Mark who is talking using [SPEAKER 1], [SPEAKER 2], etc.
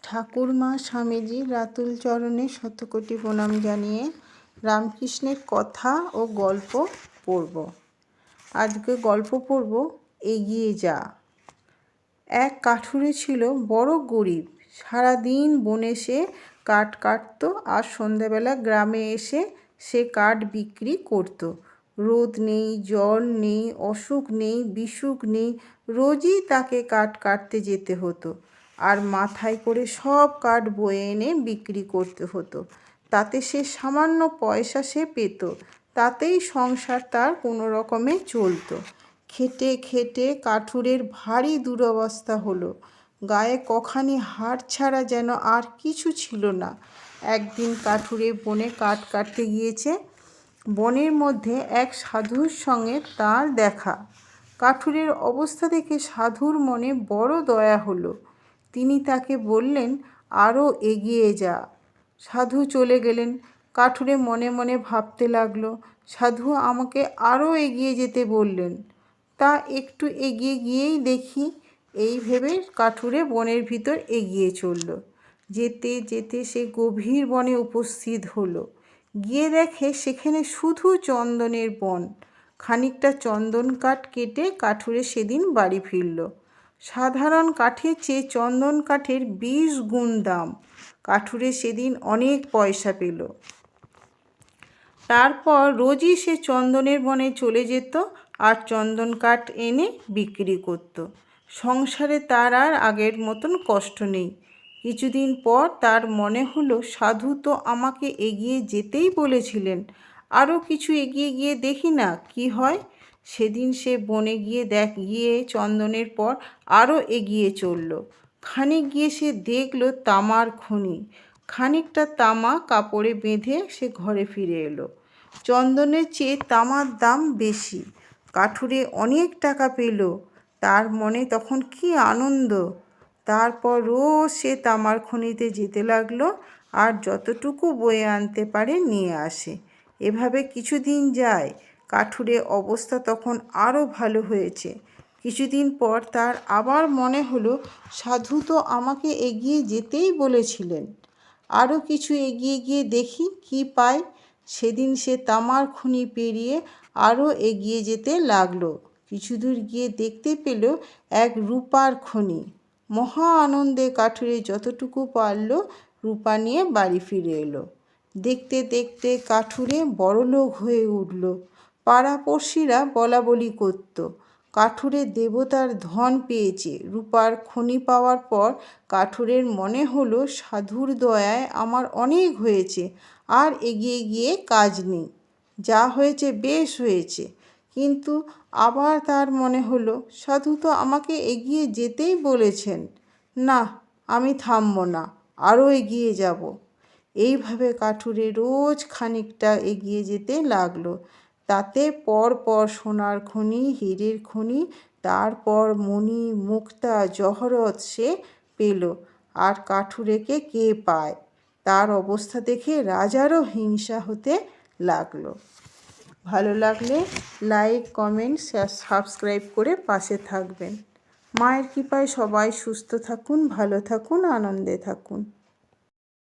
[SPEAKER 1] ঠাকুরমা স্বামীজি রাতুল চরণে শতকোটি প্রণাম জানিয়ে রামকৃষ্ণের কথা ও গল্প পড়ব। আজকে গল্প পড়ব এগিয়ে যা। এক কাঠুরে ছিল বড় গরিব। সারাদিন বনে সে কাঠ কাটত আর সন্ধ্যাবেলা গ্রামে এসে সে কাঠ বিক্রি করত। রোদ নেই, জল নেই, অসুখ নেই, বিসুখ নেই, রোজই তাকে কাঠ কাটতে যেতে হতো। আর মাথায় করে সব কাঠ বয়ে এনে বিক্রি করতে হতো। তাতে সে সামান্য পয়সা সে পেত, তাতেই সংসার তার কোনো রকমে চলতো। খেটে খেটে কাঠুরের ভারী দুরবস্থা হলো। গায়ে কখানি হাড় ছাড়া যেন আর কিছু ছিল না। একদিন কাঠুরে বনে কাঠ কাটতে গিয়েছে। বনের মধ্যে এক সাধুর সঙ্গে তার দেখা। কাঠুরের অবস্থা দেখে সাধুর মনে বড় দয়া হলো। তিনি তাকে বললেন, আরও এগিয়ে যা। সাধু চলে গেলেন। কাঠুরে মনে মনে ভাবতে লাগলো, সাধু আমাকে আরও এগিয়ে যেতে বললেন, তা একটু এগিয়ে গিয়েই দেখি। এই ভেবে কাঠুরে বনের ভিতর এগিয়ে চলল। যেতে যেতে সে গভীর বনে উপস্থিত হলো। গিয়ে দেখে সেখানে শুধু চন্দনের বন। খানিকটা চন্দন কাঠ কেটে কাঠুরে সেদিন বাড়ি ফিরল। সাধারণ কাঠের চেয়ে চন্দন কাঠের 20 গুণ দাম। কাঠুরে সেদিন অনেক পয়সা পেল। তারপর রোজই সে চন্দনের বনে চলে যেত আর চন্দন কাঠ এনে বিক্রি করত। সংসারে তার আর আগের মতন কষ্ট নেই। কিছুদিন পর তার মনে হলো, সাধু তো আমাকে এগিয়ে যেতেই বলেছিলেন, আরও কিছু এগিয়ে গিয়ে দেখি না কি হয়। সেদিন সে বনে গিয়ে চন্দনের পর আরও এগিয়ে চলল। খানিক গিয়ে সে দেখল তামার খনি। খানিকটা তামা কাপড়ে বেঁধে সে ঘরে ফিরে এলো। চন্দনের চেয়ে তামার দাম বেশি। কাঠুরে অনেক টাকা পেল। তার মনে তখন কি আনন্দ! তারপর রোজ সে তামার খনিতে যেতে লাগলো আর যতটুকু বয়ে আনতে পারে নিয়ে আসে। এভাবে কিছুদিন যায়। কাঠুরে অবস্থা তখন আরও ভালো হয়েছে। কিছুদিন পর তার আবার মনে হলো, সাধু তো আমাকে এগিয়ে যেতেই বলেছিলেন, আরও কিছু এগিয়ে গিয়ে দেখি কি পাই। সেদিন সে তামার খনি পেরিয়ে আরও এগিয়ে যেতে লাগলো। কিছু দূর গিয়ে দেখতে পেল এক রূপার খনি। মহা আনন্দে কাঠুরে যতটুকু পারল রূপা নিয়ে বাড়ি ফিরে এলো। দেখতে দেখতে কাঠুরে বড়লোক হয়ে উঠল। পাড়াপড়শিরা বলাবলি করত, কাঠুরে দেবতার ধন পেয়েছে। রূপার খনি পাওয়ার পর কাঠুরের মনে হলো, সাধুর দয়ায় আমার অনেক হয়েছে, আর এগিয়ে গিয়ে কাজ নেই। যা হয়েছে বেশ হয়েছে। কিন্তু আবার তার মনে হলো, সাধু তো আমাকে এগিয়ে যেতেই বলেছেন, না, আমি থামব না, আরও এগিয়ে যাব। এইভাবে কাঠুরে রোজ খানিকটা এগিয়ে যেতে লাগলো। তাতে পরপর সোনার খনি, হীরের খনি, তারপর মণি, মুক্তা, জহরত সে পেল। আর কাঠুরেকে কে পায়? তার অবস্থা দেখে রাজারও হিংসা হতে লাগলো। ভালো লাগলে লাইক, কমেন্ট, সাবস্ক্রাইব করে পাশে থাকবেন। মায়ের কৃপায় সবাই সুস্থ থাকুন, ভালো থাকুন, আনন্দে থাকুন।